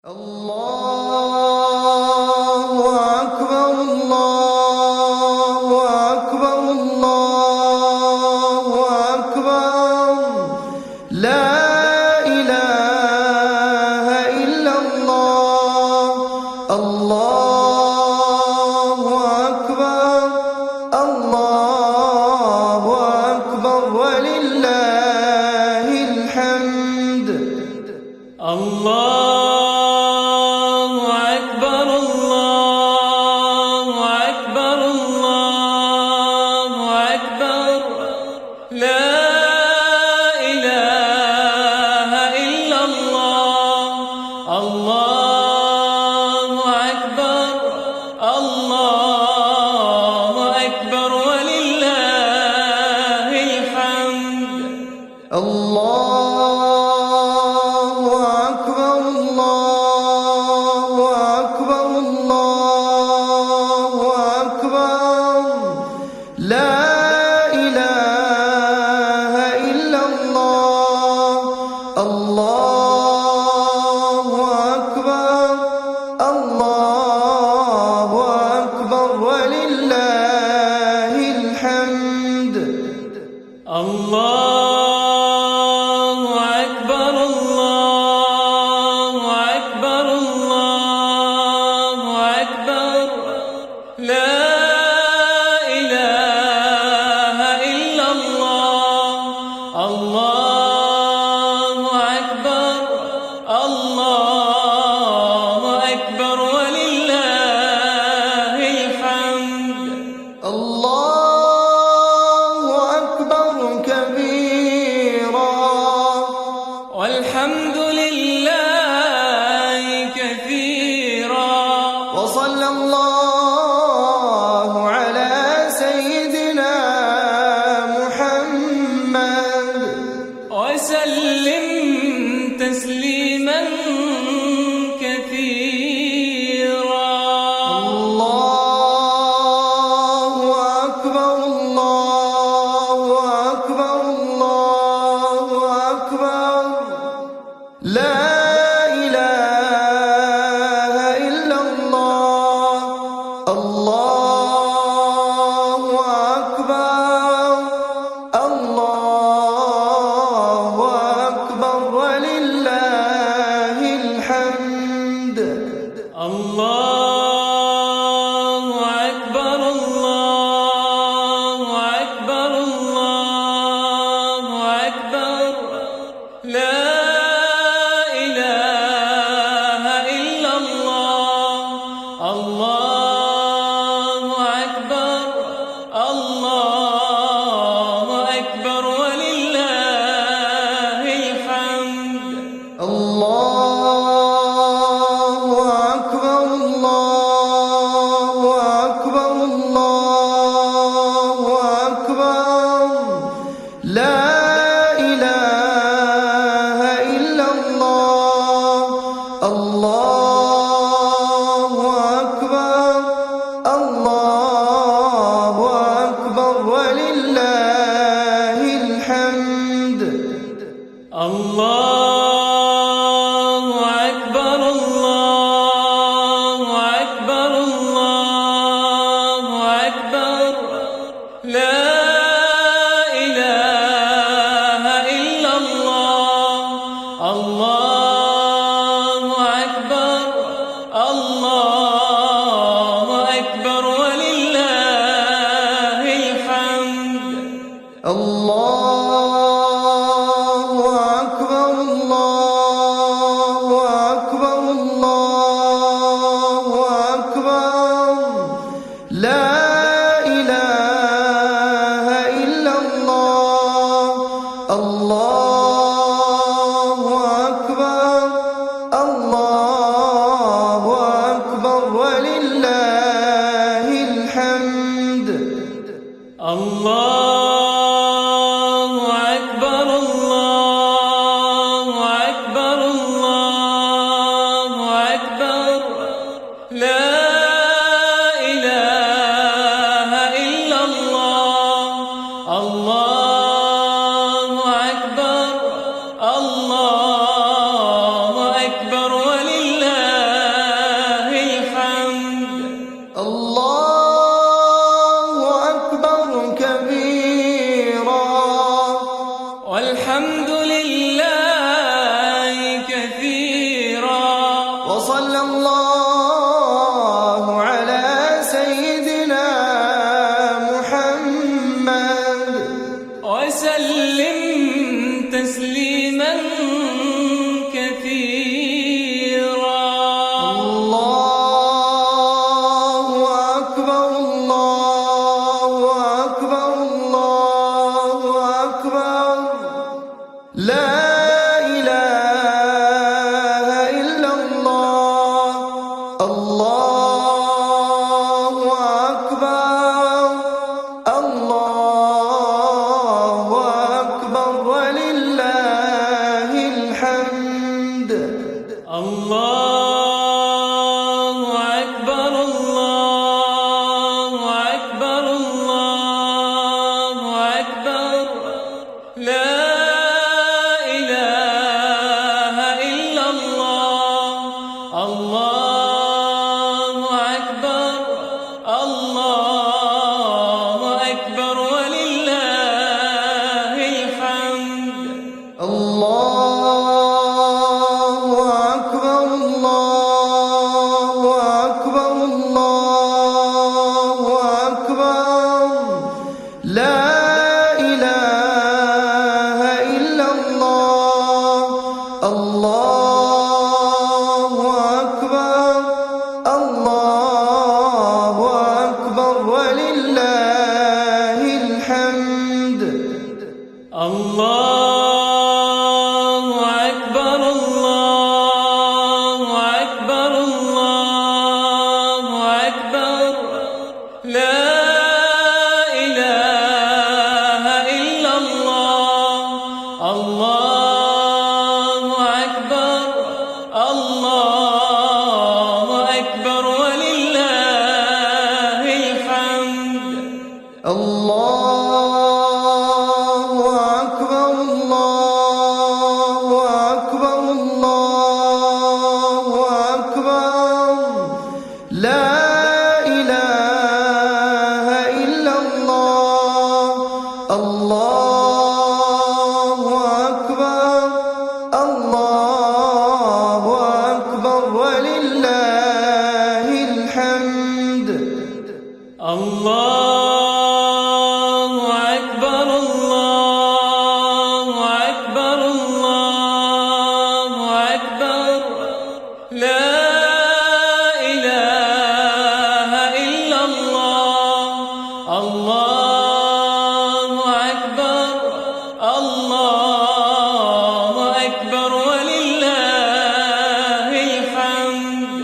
الله أكبر الله أكبر الله أكبر لا إله إلا الله الله أكبر الله أكبر ولله الحمد الله والحمد لله كثيرا وصلى الله على سيدنا محمد وسلم تسليما كثيرا الله أكبر الله أكبر الله أكبر لا إله إلا الله الله أكبر الله أكبر ولله الحمد الله أكبر الله أكبر الله أكبر لا الله أكبر ولله وصلى الله على سيدنا محمد وسلم تسليما كثيرا. الله أكبر الله أكبر الله أكبر لا إله إلا الله. الله أكبر الله أكبر ولله الحمد. الله أكبر الله أكبر الله أكبر لا إله إلا الله. الله أكبر الله أكبر ولله الحمد. الله أكبر الله أكبر الله أكبر لا إله إلا الله. الله أكبر الله أكبر ولله الحمد. الله أكبر الله أكبر الله أكبر لا إله إلا الله. الله أكبر الله أكبر ولله الحمد. الله أكبر الله أكبر الله أكبر لا إله إلا الله. الله أكبر الله أكبر ولله الحمد. الله أكبر الله أكبر الله أكبر لا إله إلا الله. الله أكبر الله أكبر ولله الحمد.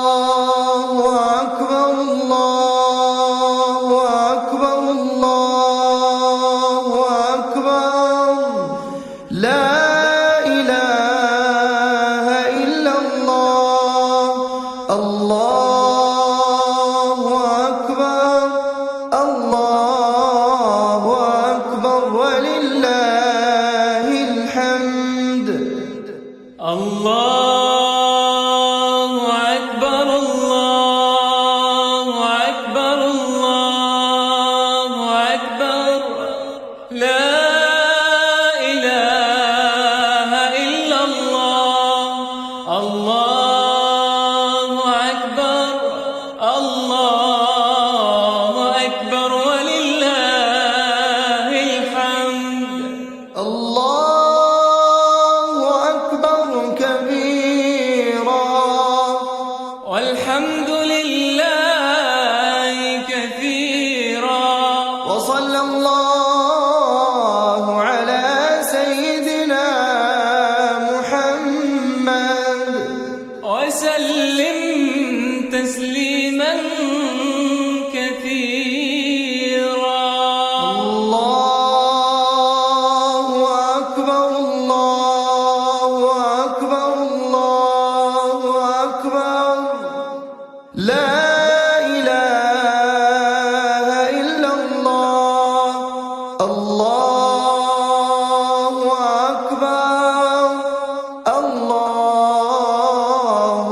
الله أكبر الله أكبر الله أكبر لا إله إلا الله الله أكبر الله أكبر ولله الحمد الله أكبر الله أكبر الله أكبر لا إله إلا الله الله أكبر الله أكبر ولله الحمد الله أكبر كبيرا والحمد لله كثيرا وصلى الله على سيدنا محمد وسلم تسليما كثيرا الله أكبر الله أكبر الله أكبر لا إله إلا الله الله أكبر الله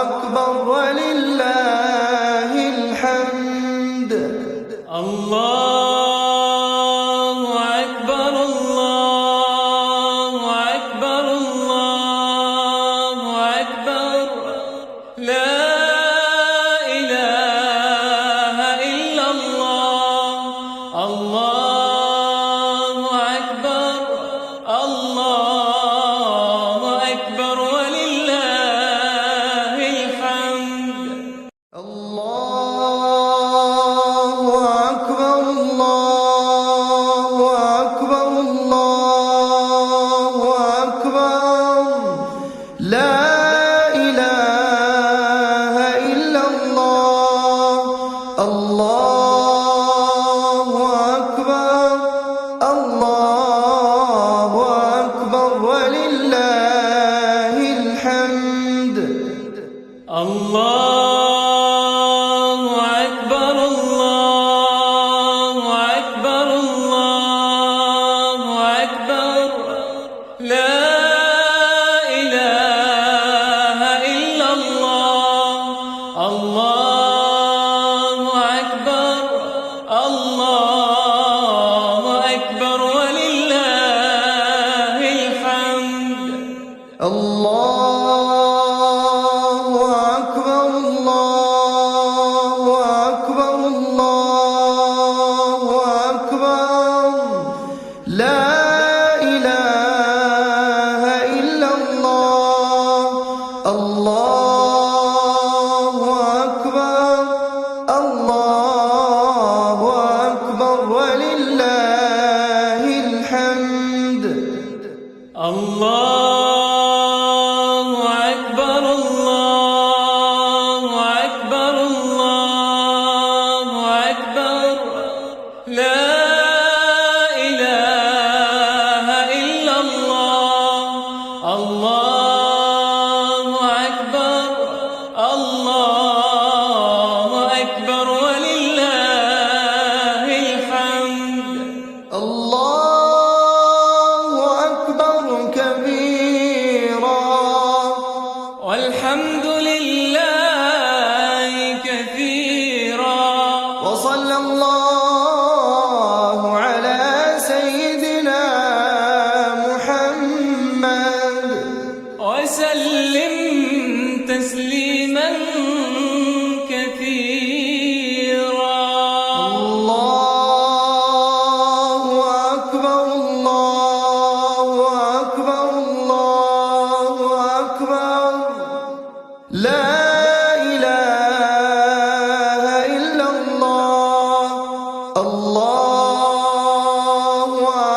أكبر ولله الحمد الله أكبر الله أكبر الله أكبر لا إله إلا الله الله أكبر الله أكبر ولله الحمد الله أكبر الله أكبر الله أكبر لا إله إلا الله الله أكبر الله أكبر ولله الحمد الله أكبر الله أكبر الله أكبر لا إله إلا الله الله أكبر الله أكبر ولله الحمد الله أكبر الله أكبر الله أكبر لا إله إلا الله الله أكبر الله أكبر ولله الحمد الله أكبر الله أكبر الله أكبر لا إله إلا الله الله أكبر الله أكبر ولله الحمد الله أكبر كبيرا والحمد لله كثيرا وصلى الله على سيدنا محمد وسلم تسليما كثيرا الله أكبر الله أكبر الله أكبر لا إله إلا الله الله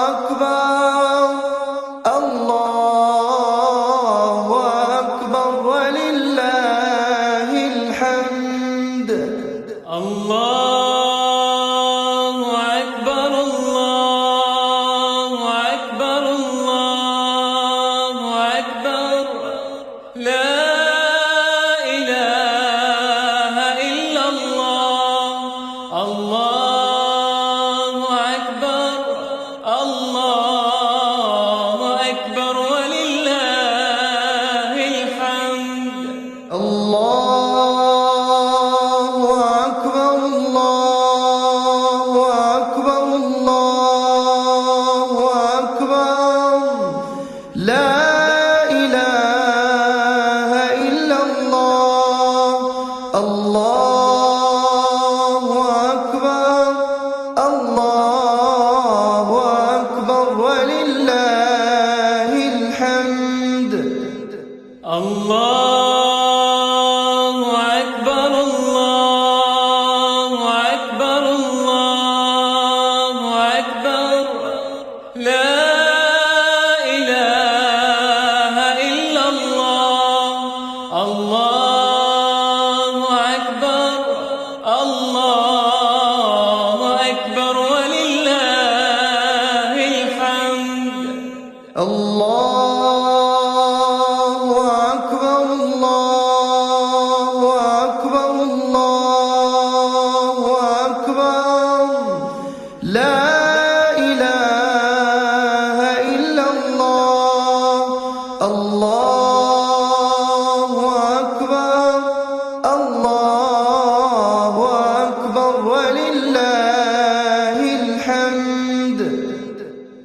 أكبر الله أكبر ولله الله أكبر الله أكبر الله أكبر لا إله إلا الله الله أكبر الله أكبر ولله الحمد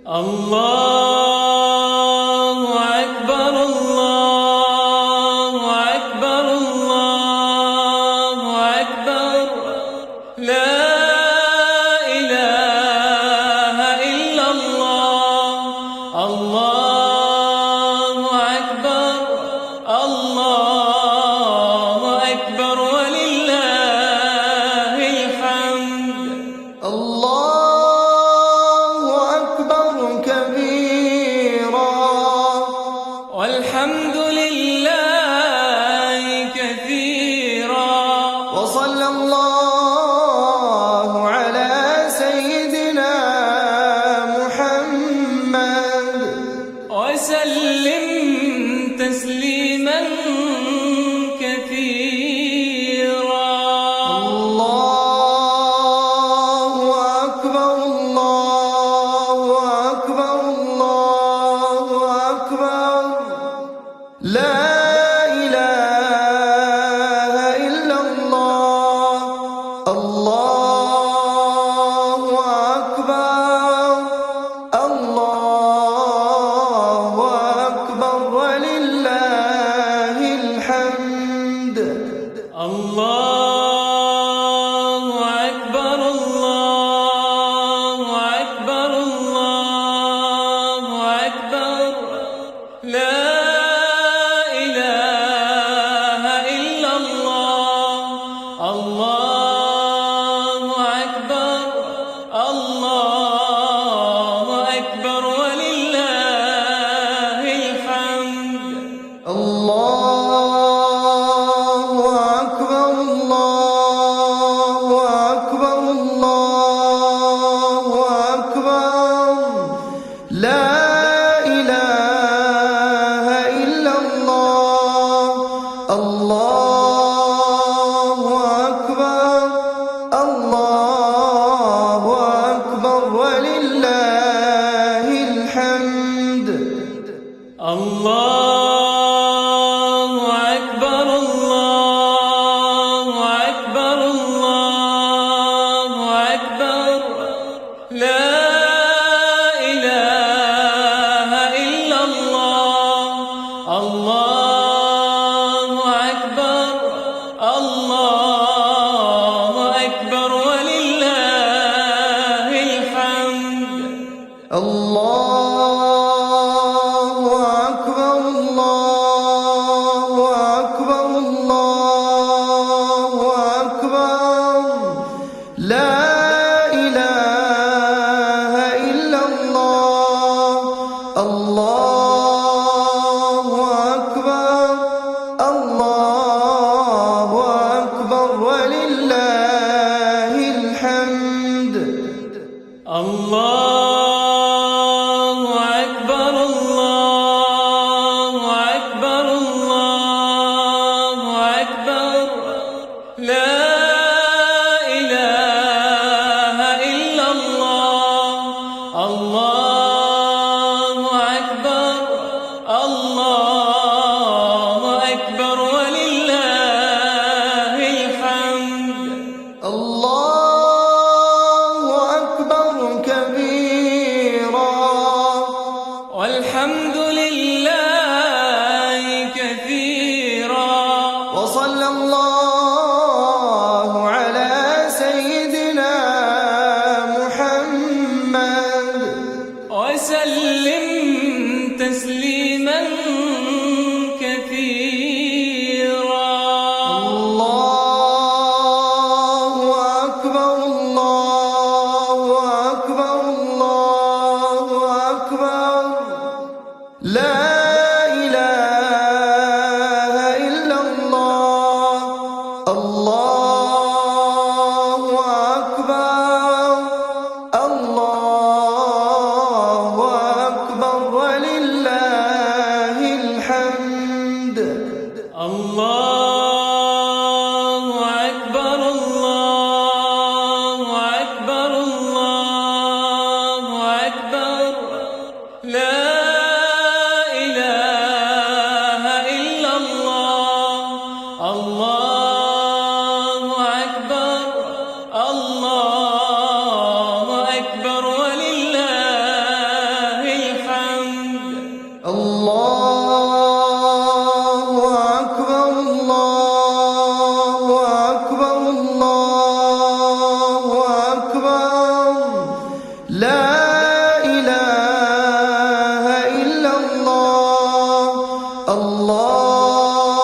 الله أكبر الله أكبر الله أكبر لا إله إلا الله الله أكبر الله أكبر ولله الحمد الله أكبر كبيرا والحمد لله كثيرا وصلى الله على سيدنا محمد وسلم تسليما كثيرا الله أكبر الله أكبر الله أكبر لا إله إلا الله الله أكبر الله أكبر ولله الحمد الله أكبر الله أكبر الله أكبر لا إله إلا الله الله أكبر الله أكبر ولله الحمد الله أكبر الله أكبر الله أكبر لا إله إلا الله الله أكبر الله أكبر ولله الحمد الله أكبر الله أكبر الله أكبر لا إله إلا الله الله أكبر الله أكبر ولله الحمد الله أكبر الله أكبر الله أكبر لا إله إلا الله الله أكبر الله أكبر ولله الحمد الله أكبر الله أكبر الله أكبر لا إله إلا الله الله أكبر الله أكبر ولله الحمد الله أكبر كبيرا والحمد لله كثيرا وصلى الله على سيدنا محمد وسلم تسليما كثيرا الله أكبر الله أكبر الله أكبر لا إله إلا الله الله أكبر الله أكبر ولله الله أكبر الله أكبر الله أكبر لا إله إلا الله الله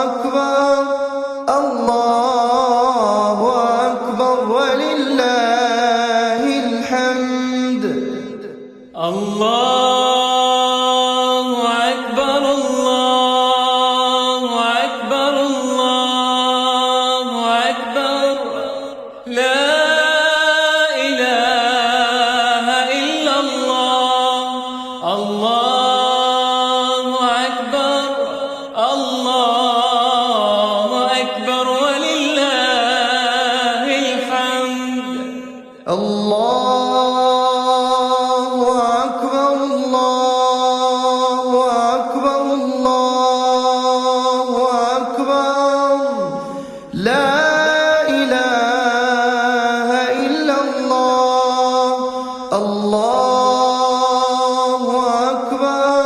أكبر الله أكبر ولله الحمد الله أكبر الله أكبر الله أكبر لا إله إلا الله الله أكبر الله أكبر ولله الحمد الله أكبر الله أكبر الله أكبر لا إله إلا الله الله أكبر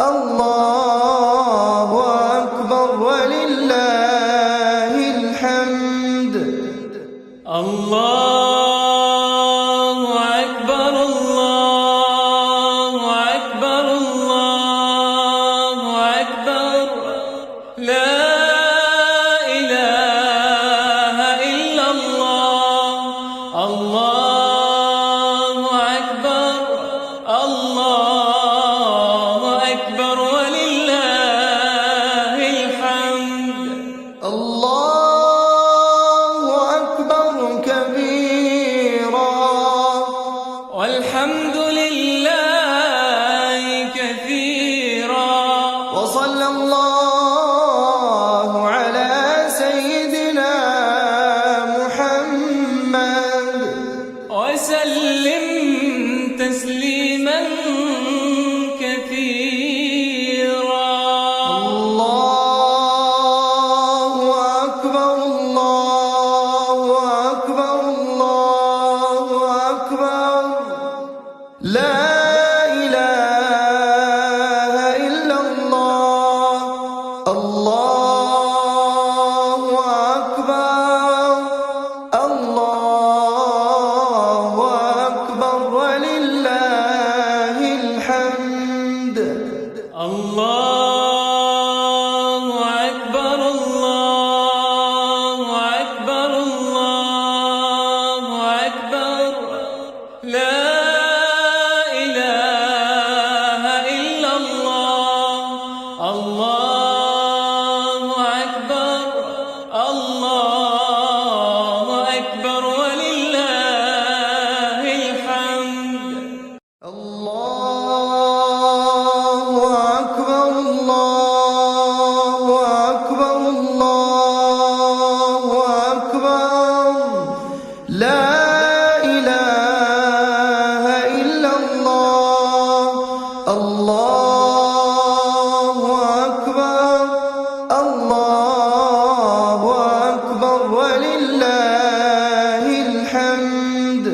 الله أكبر ولله الحمد الله أكبر الله أكبر الله أكبر لا إله إلا الله الله أكبر الله أكبر ولله الحمد الله أكبر كبيرا والحمد لله كثيرا وصلى الله على سيدنا محمد وسلم تسليما كثيرا الله أكبر الله أكبر الله أكبر لا إله إلا الله الله أكبر الله أكبر ولله الحمد الله أكبر الله أكبر الله أكبر لا إله إلا الله الله أكبر الله أكبر ولله الحمد الله أكبر الله أكبر الله أكبر لا إله إلا الله الله أكبر الله أكبر ولله الحمد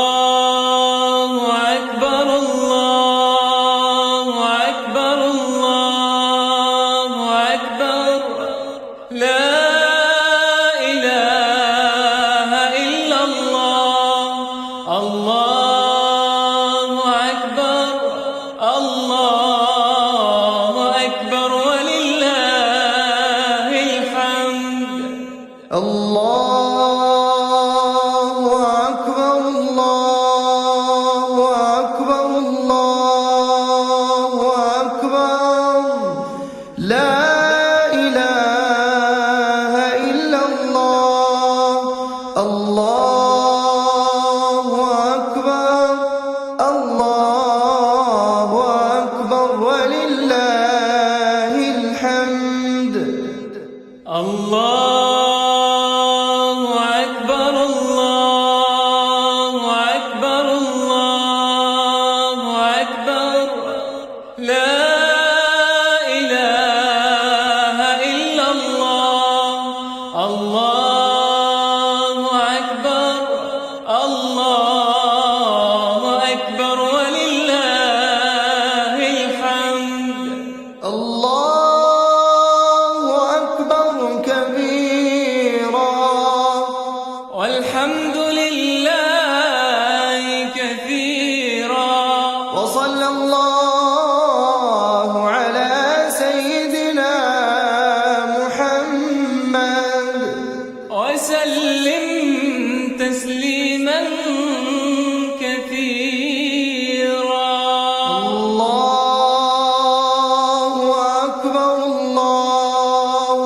الله أكبر الله أكبر الله أكبر لا إله إلا الله الله أكبر وصلى الله على سيدنا محمد وسلم تسليما كثيرا. الله أكبر الله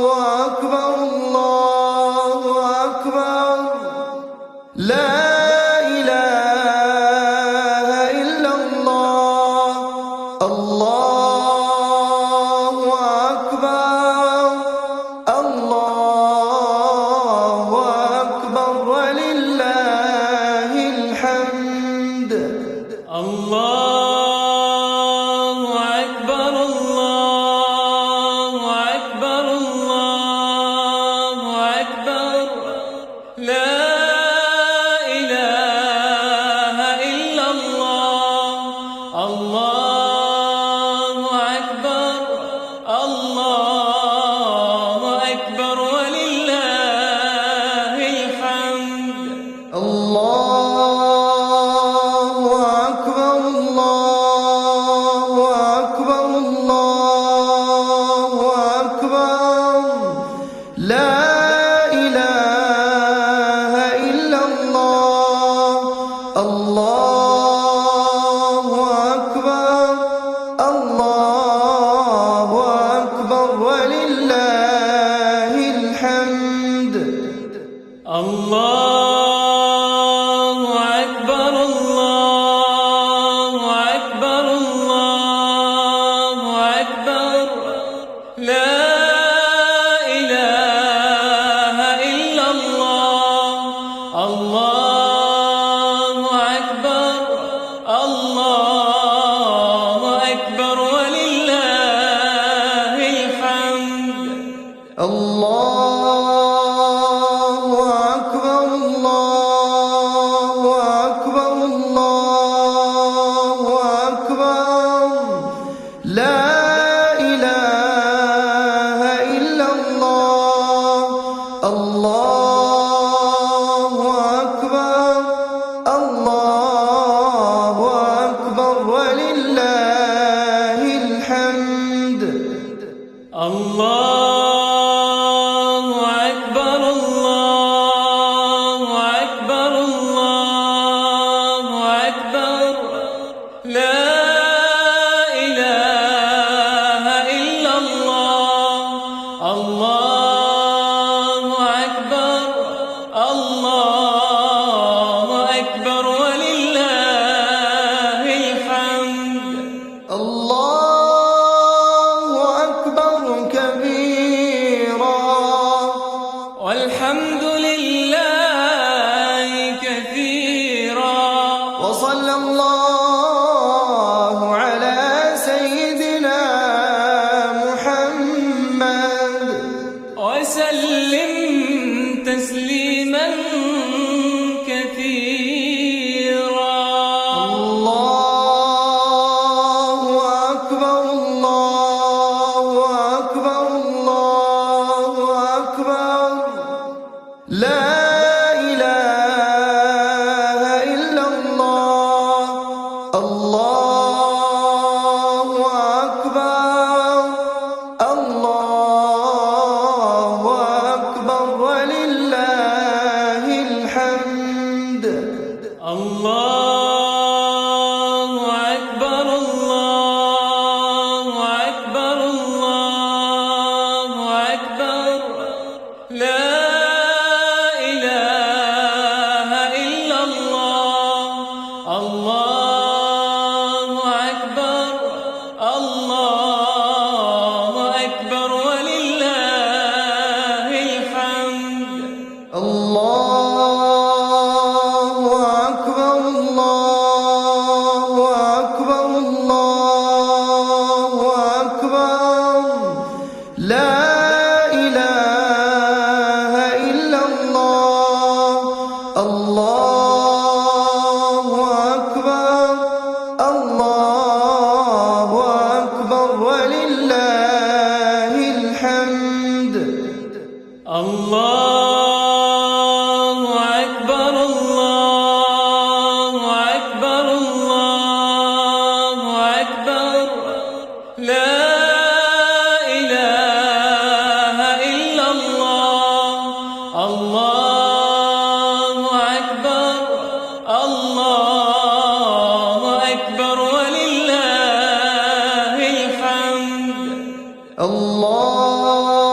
أكبر الله أكبر لا إله إلا الله. الله أكبر الله أكبر ولله الحمد. الله أكبر الله أكبر الله أكبر لا إله إلا الله. الله أكبر الله أكبر ولله الحمد. الله أكبر الله أكبر الله أكبر لا إله إلا الله. الله أكبر الله أكبر ولله الحمد. الله أكبر الله أكبر الله أكبر لا إله إلا الله. الله أكبر الله أكبر ولله الحمد. الله أكبر الله أكبر الله أكبر لا إله إلا الله. الله أكبر الله أكبر ولله الحمد. الله أكبر الله أكبر الله أكبر لا إله إلا الله. الله أكبر الله أكبر ولله الحمد. الله أكبر كبيرا والحمد لله كثيرا. وصلى الله على سيدنا محمد وسلم تسليما كثيرا. الله أكبر الله أكبر الله أكبر لا إله إلا الله. الله أكبر الله أكبر ولله الحمد. الله أكبر الله أكبر الله أكبر لا إله إلا الله. الله أكبر الله أكبر ولله الحمد. الله أكبر الله أكبر الله أكبر لا إله إلا الله. الله أكبر الله أكبر ولله الحمد. الله أكبر الله أكبر الله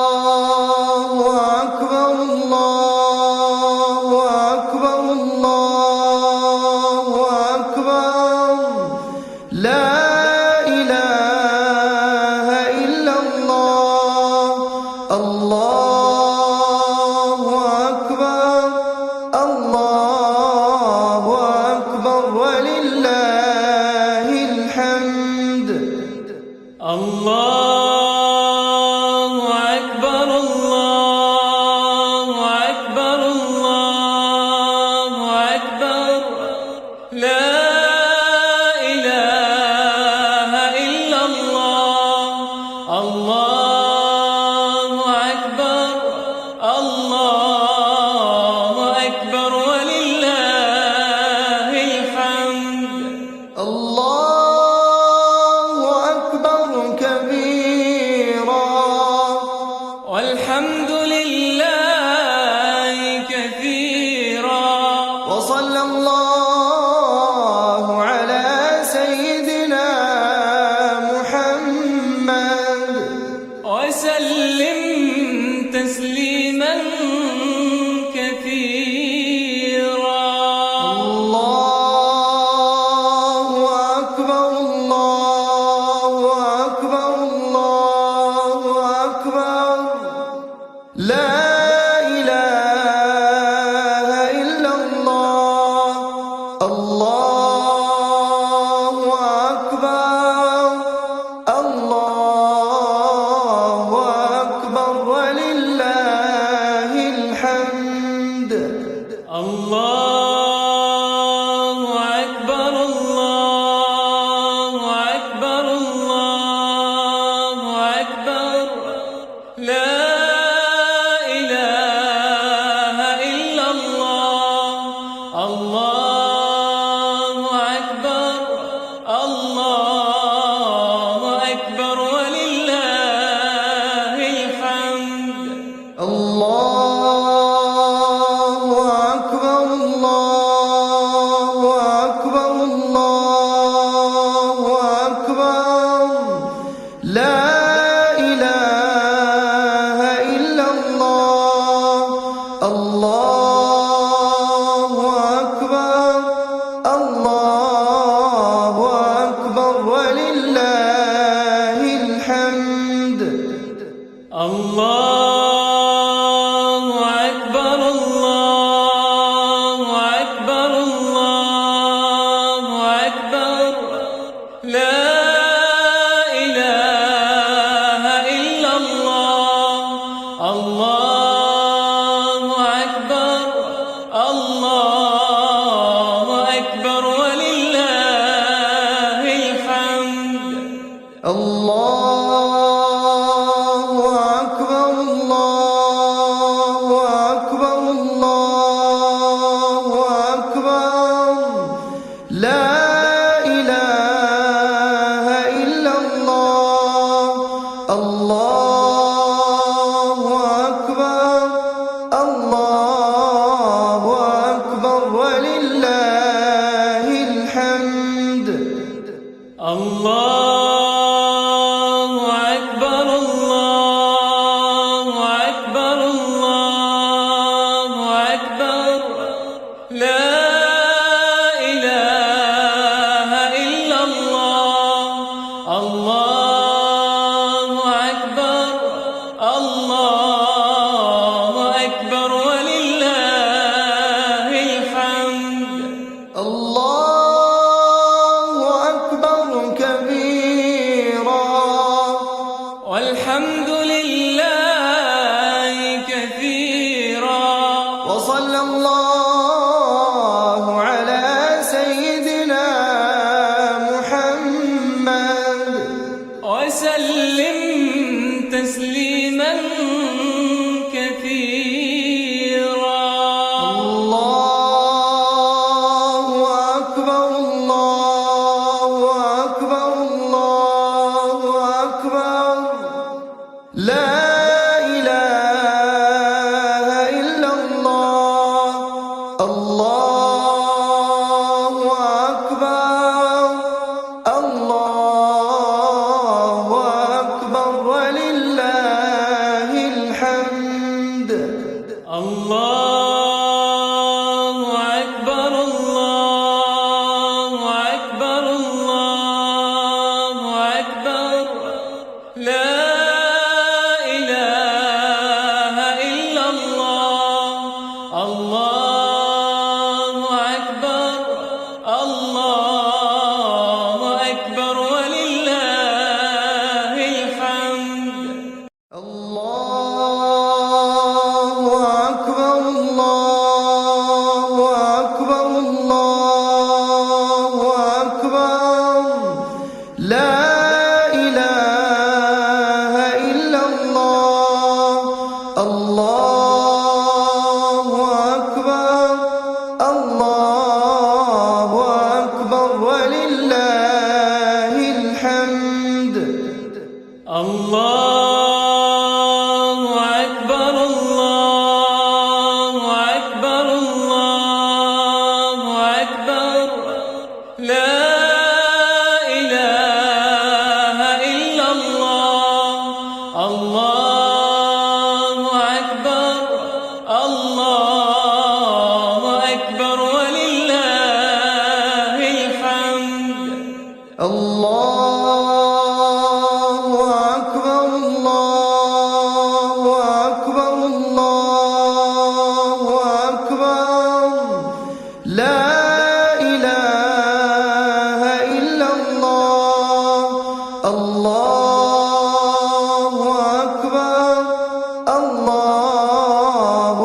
الله أكبر الله أكبر الله أكبر لا إله إلا الله الله أكبر الله أكبر ولله الحمد الله أكبر الله أكبر الله أكبر لا إله إلا الله الله أكبر الله أكبر ولله الحمد الله أكبر كبيرا والحمد لله كثيرا وصلى الله على سيدنا محمد وسلم تسليما كثيرا الله أكبر الله أكبر الله أكبر لا إله إلا الله الله أكبر الله أكبر ولله الحمد الله أكبر الله أكبر الله أكبر لا إله إلا الله الله أكبر الله أكبر ولله الحمد الله أكبر الله أكبر الله أكبر لا إله إلا الله الله أكبر الله أكبر ولله الحمد الله أكبر الله أكبر الله أكبر لا إله إلا الله الله أكبر الله أكبر ولله الحمد الله أكبر الله أكبر الله أكبر لا إله إلا الله الله أكبر الله أكبر ولله الحمد الله أكبر الله أكبر الله أكبر لا إله إلا الله الله أكبر الله أكبر ولله الحمد الله أكبر كبيرا والحمد لله كثيرا وصلى الله على سيدنا محمد الله أكبر الله أكبر الله أكبر لا إله إلا الله الله أكبر الله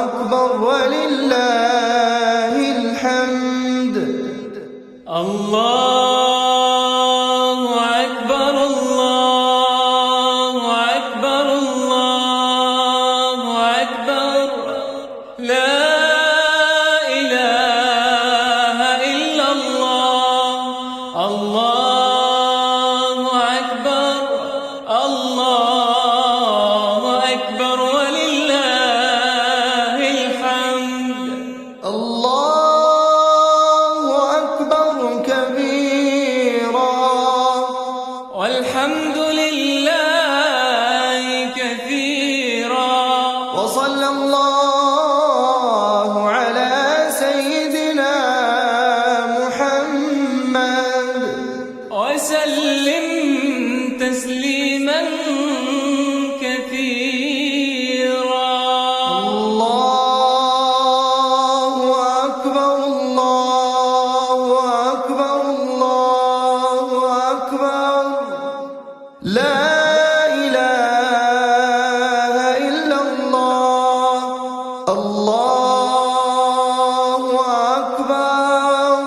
أكبر ولله الحمد الله أكبر الله أكبر الله أكبر لا إله إلا الله الله أكبر الله أكبر ولله الحمد الله أكبر كبيرا والحمد لله كثيرا وصلى الله على سيدنا محمد وسلم تسليما كثيرا الله أكبر الله أكبر الله أكبر لا إله إلا الله الله أكبر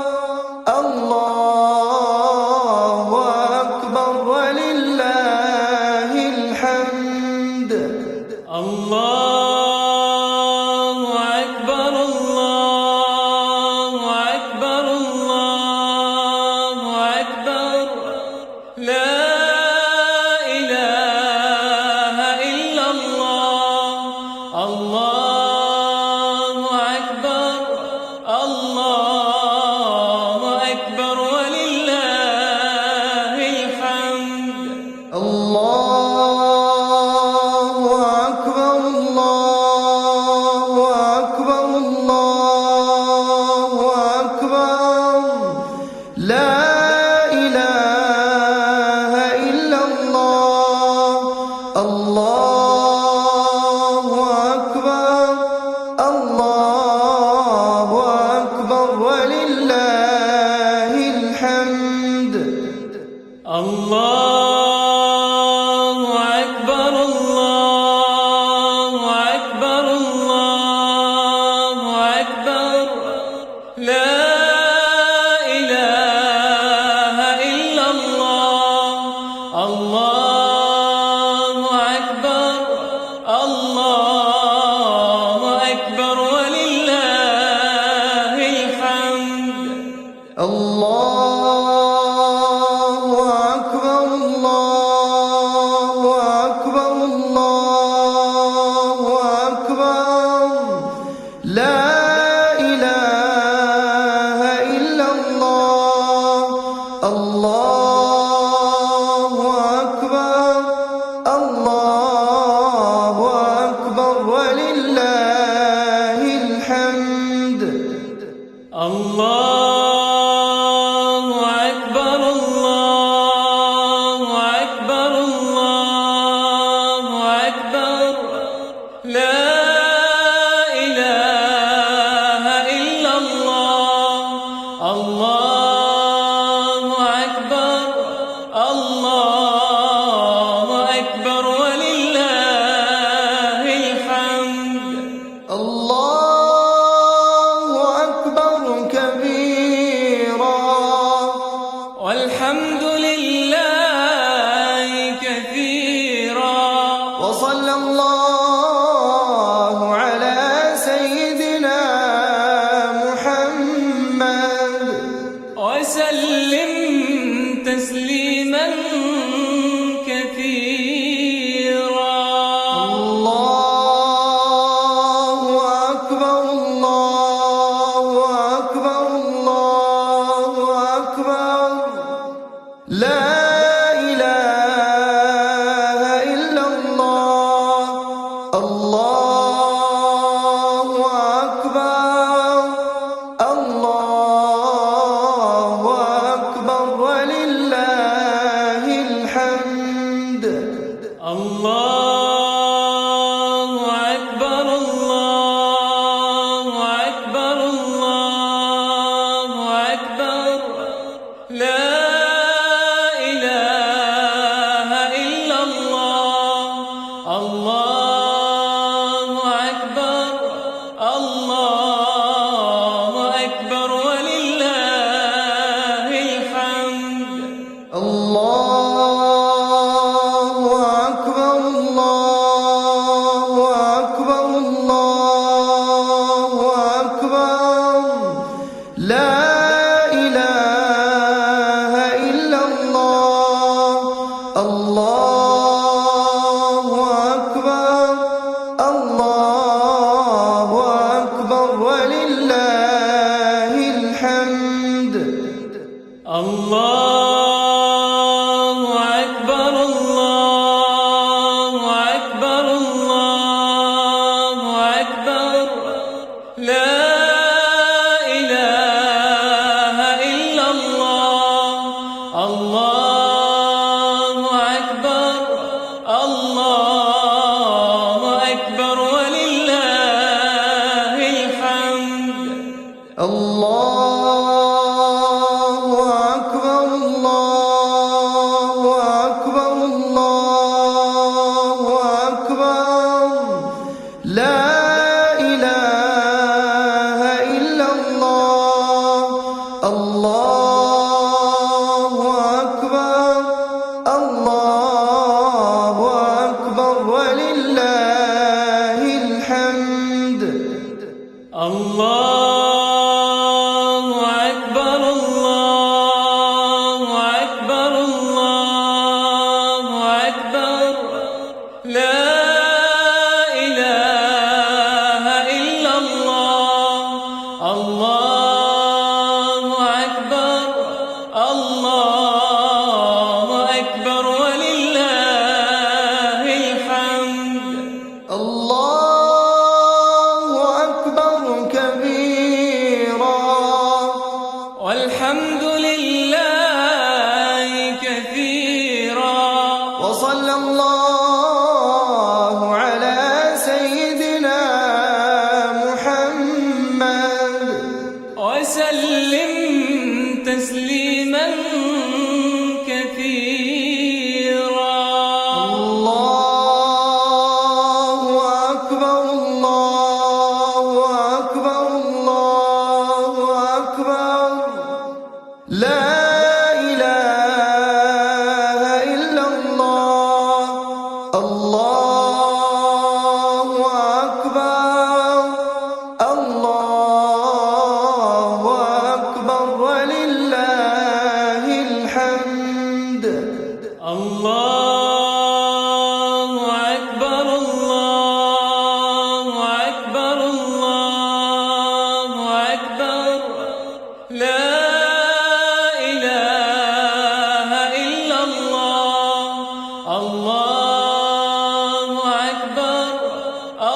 الله أكبر ولله الحمد الله أكبر الله أكبر الله أكبر لا إله إلا الله الله أكبر الله أكبر ولله الحمد الله أكبر الله أكبر الله أكبر لا إله إلا الله الله أكبر الله أكبر ولله الحمد الله أكبر الله أكبر الله أكبر لا إله إلا الله الله أكبر الله أكبر ولله الحمد الله أكبر الله أكبر الله أكبر لا إله إلا الله الله أكبر الله أكبر ولله الحمد الله أكبر الله أكبر الله أكبر لا إله إلا الله الله أكبر الله أكبر ولله الحمد الله أكبر كبيرا والحمد لله كثيرا وصلى الله على سيدنا محمد وسلم تسليما كثيرا الله أكبر الله أكبر الله أكبر لا إله إلا الله الله أكبر الله أكبر ولله الله أكبر الله أكبر الله أكبر لا إله إلا الله الله أكبر الله أكبر ولله الحمد الله أكبر الله أكبر الله أكبر لا إله إلا الله الله أكبر الله أكبر ولله الحمد الله أكبر الله أكبر الله أكبر لا إله إلا الله الله أكبر الله أكبر ولله الحمد الله أكبر الله أكبر الله أكبر لا إله إلا الله الله أكبر الله أكبر ولله الحمد الله أكبر كبيرا والحمد لله كثيرا وصلى الله على سيدنا محمد وسلم تسليما كثيرا الله أكبر الله أكبر الله أكبر لا إله إلا الله الله أكبر الله أكبر ولله الحمد الله أكبر الله أكبر الله أكبر لا إله إلا الله الله أكبر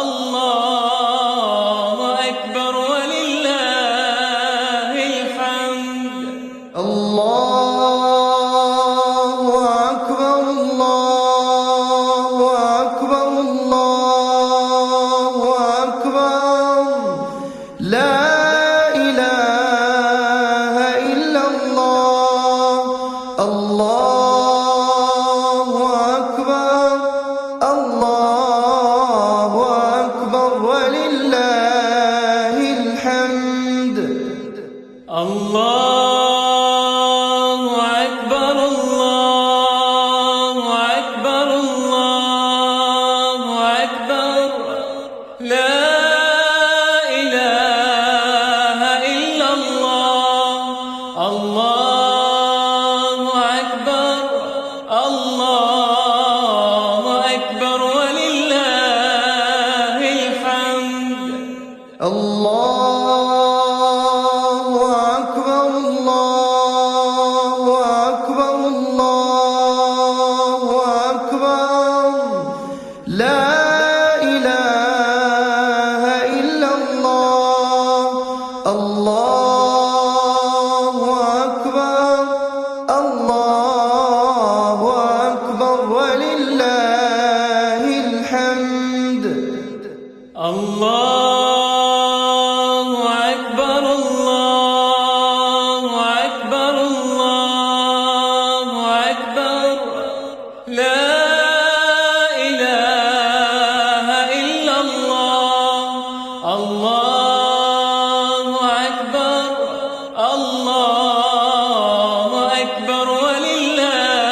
الله أكبر ولله الحمد الله أكبر الله أكبر الله أكبر لا إله إلا الله الله أكبر الله أكبر ولله الحمد الله أكبر الله أكبر الله أكبر لا إله إلا الله الله أكبر الله أكبر ولله الحمد الله أكبر الله أكبر الله أكبر لا إله إلا الله الله أكبر الله أكبر ولله الحمد الله أكبر الله أكبر الله أكبر لا إله إلا الله الله أكبر الله أكبر ولله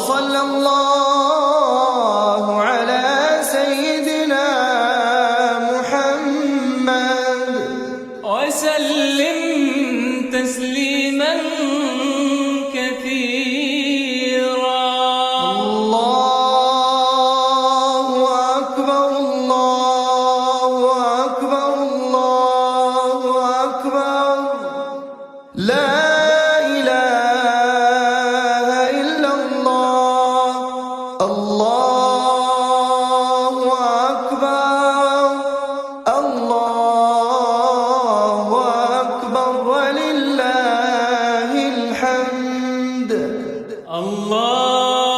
وصلى الله على سيدنا محمد وسلم تسليما كثيرا. الله أكبر الله أكبر الله أكبر لا إله إلا الله. الله أكبر الله أكبر ولله الحمد. الله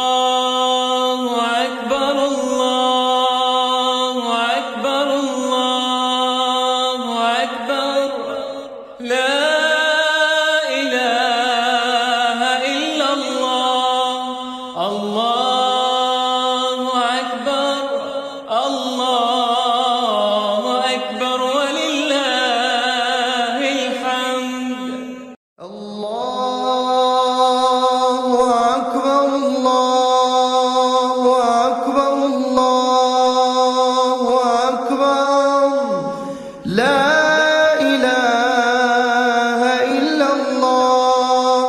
أكبر الله أكبر الله أكبر لا إله إلا الله. الله أكبر الله أكبر ولله الحمد. الله أكبر الله أكبر الله أكبر لا إله إلا الله.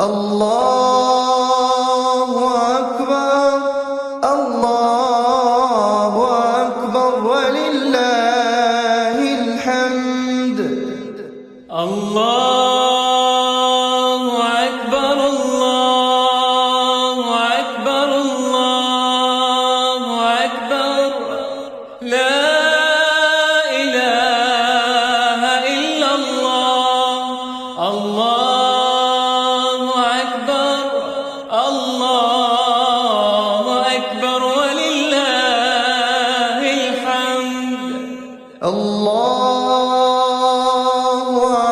الله أكبر الله أكبر ولله الحمد. الله أكبر الله أكبر الله أكبر لا إله إلا الله. الله أكبر الله أكبر ولله الحمد. الله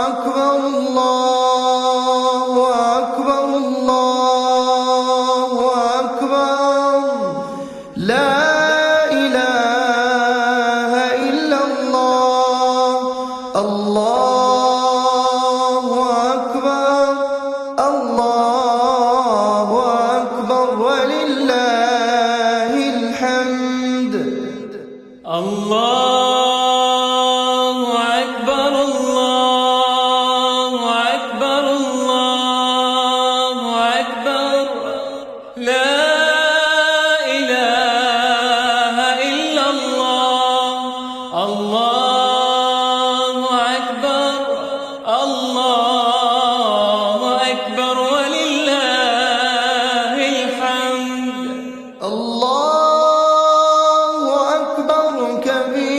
أكبر الله أكبر الله أكبر لا إله إلا الله. الله أكبر الله أكبر ولله الحمد. الله أكبر الله أكبر الله أكبر لا إله إلا الله. الله أكبر الله أكبر ولله الحمد. الله أكبر كبيرا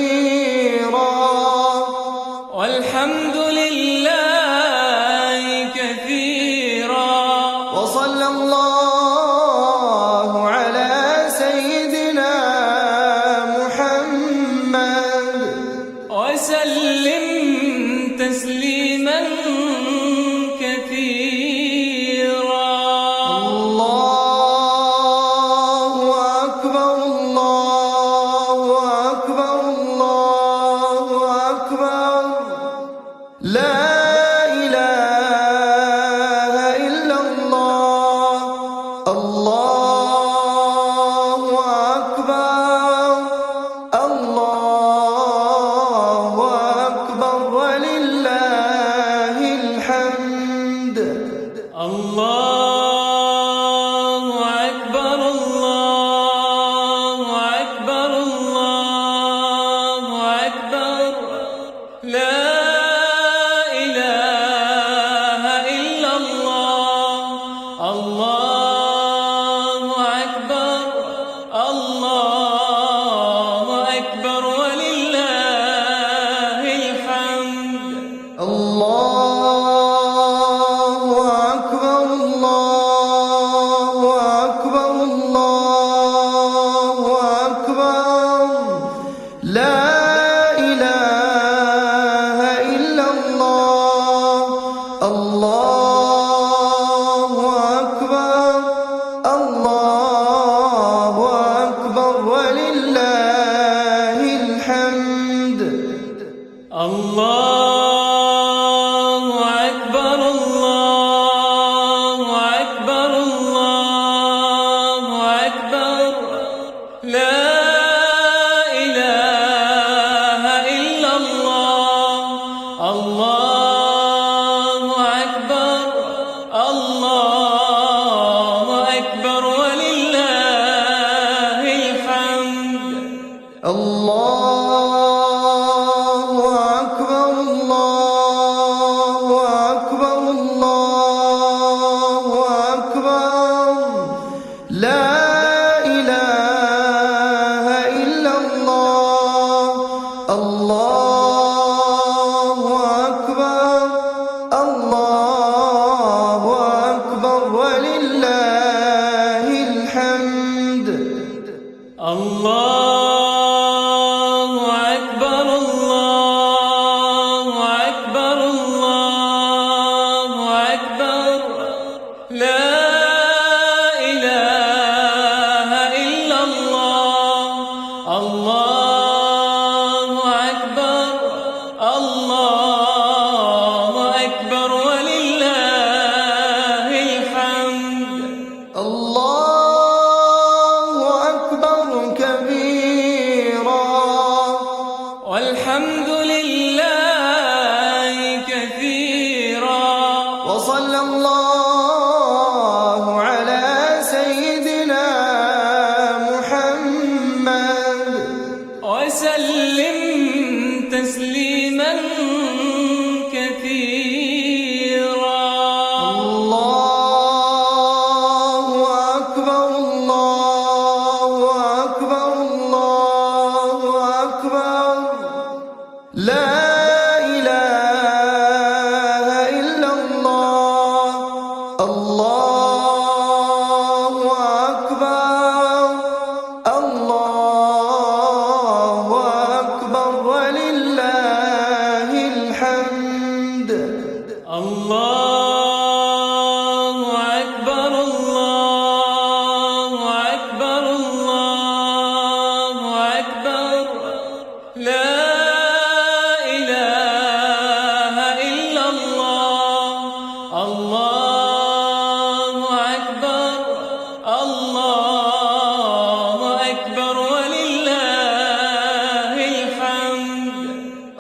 الله أكبر الله أكبر الله أكبر لا إله إلا الله الله أكبر الله أكبر ولله الحمد الله أكبر الله أكبر الله أكبر لا إله إلا الله الله أكبر الله أكبر ولله الحمد الله أكبر كبيرا والحمد لله كثيرا وصلى الله على سيدنا محمد وسلم تسليما كثيرا الله أكبر الله أكبر الله أكبر لا إله إلا الله الله أكبر الله أكبر ولله الحمد الله أكبر الله أكبر الله أكبر لا إله إلا الله الله أكبر الله أكبر ولله الحمد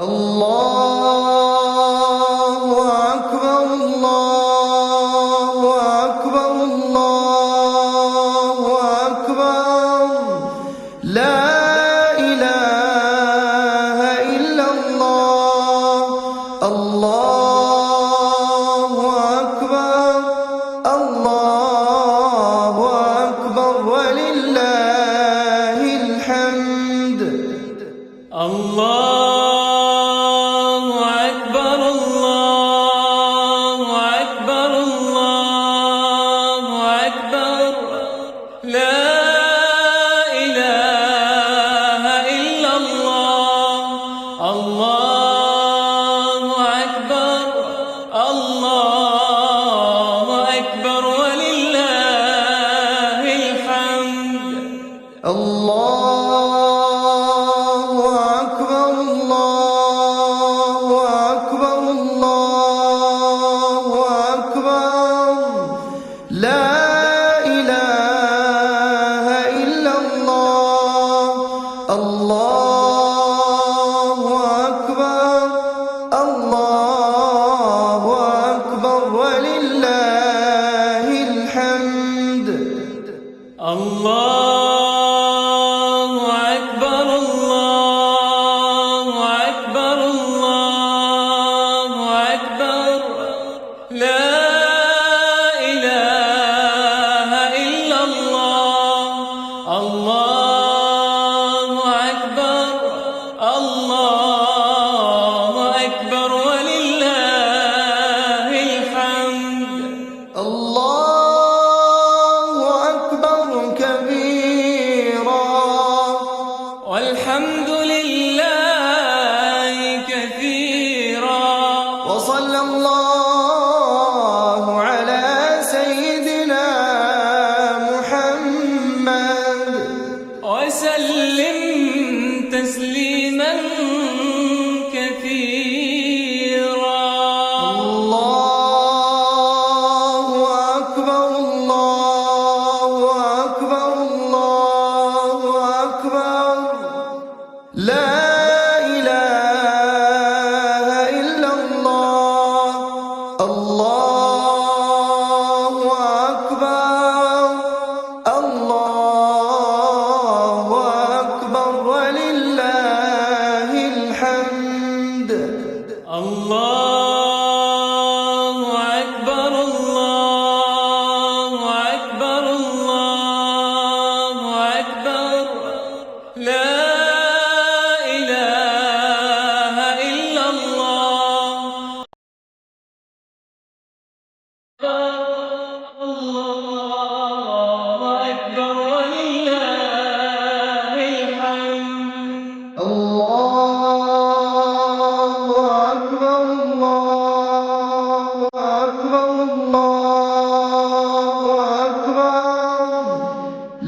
الله أكبر الله أكبر الله أكبر لا إله إلا الله الله أكبر الله أكبر ولله الحمد الله أكبر الله أكبر الله أكبر لا إله إلا الله الله أكبر الله أكبر ولله الحمد الله أكبر الله أكبر الله أكبر لا إله إلا الله الله أكبر الله أكبر ولله الحمد الله أكبر الله أكبر الله أكبر لا إله إلا الله الله أكبر الله أكبر ولله الحمد الله أكبر كبيرا والحمد لله كثيرا وصلى الله على سيدنا محمد وسلم تسليما كثيرا الله أكبر الله أكبر الله أكبر لا إله إلا الله الله أكبر الله أكبر ولله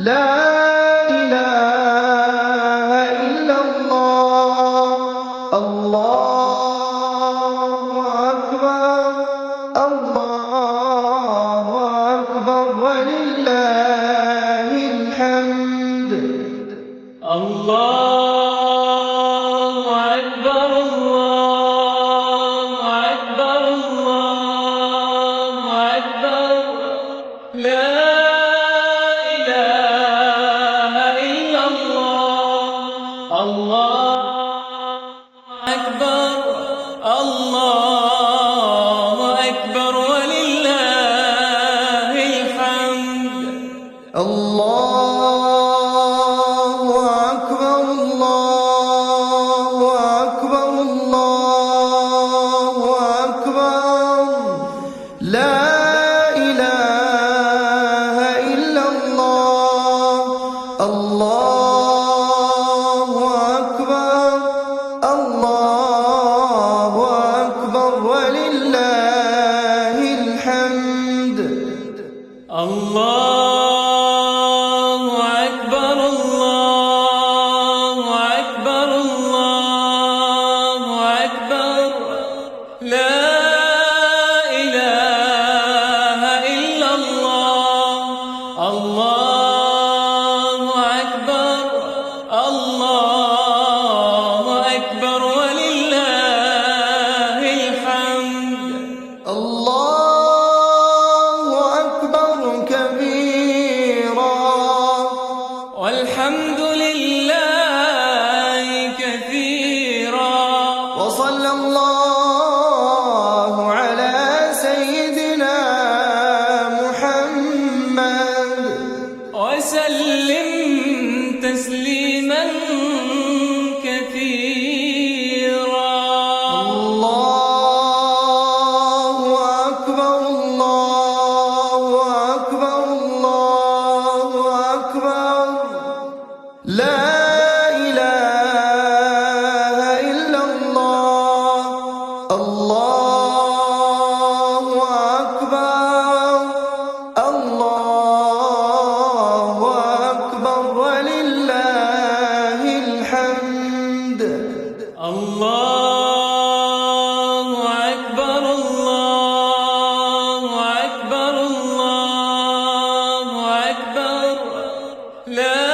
لا إله إلا الله. الله أكبر. الله أكبر ولله الحمد. الله أكبر الله أكبر الله أكبر لا إله إلا الله. الله أكبر الله أكبر ولله الحمد. الله أكبر. الله أكبر. الله أكبر. لا إله إلا الله. الله أكبر. الله أكبر ولله الحمد. الله أكبر الله أكبر الله أكبر لا إله إلا الله. الله أكبر الله أكبر ولله الحمد. الله أكبر كبيرا والحمد لله كثيرا وصلى الله على سيدنا محمد وسلم تسليما كثيرا. الله أكبر. الله أكبر. الله أكبر. لا إله إلا الله. الله أكبر. الله أكبر ولله الحمد. الله أكبر الله أكبر الله أكبر لا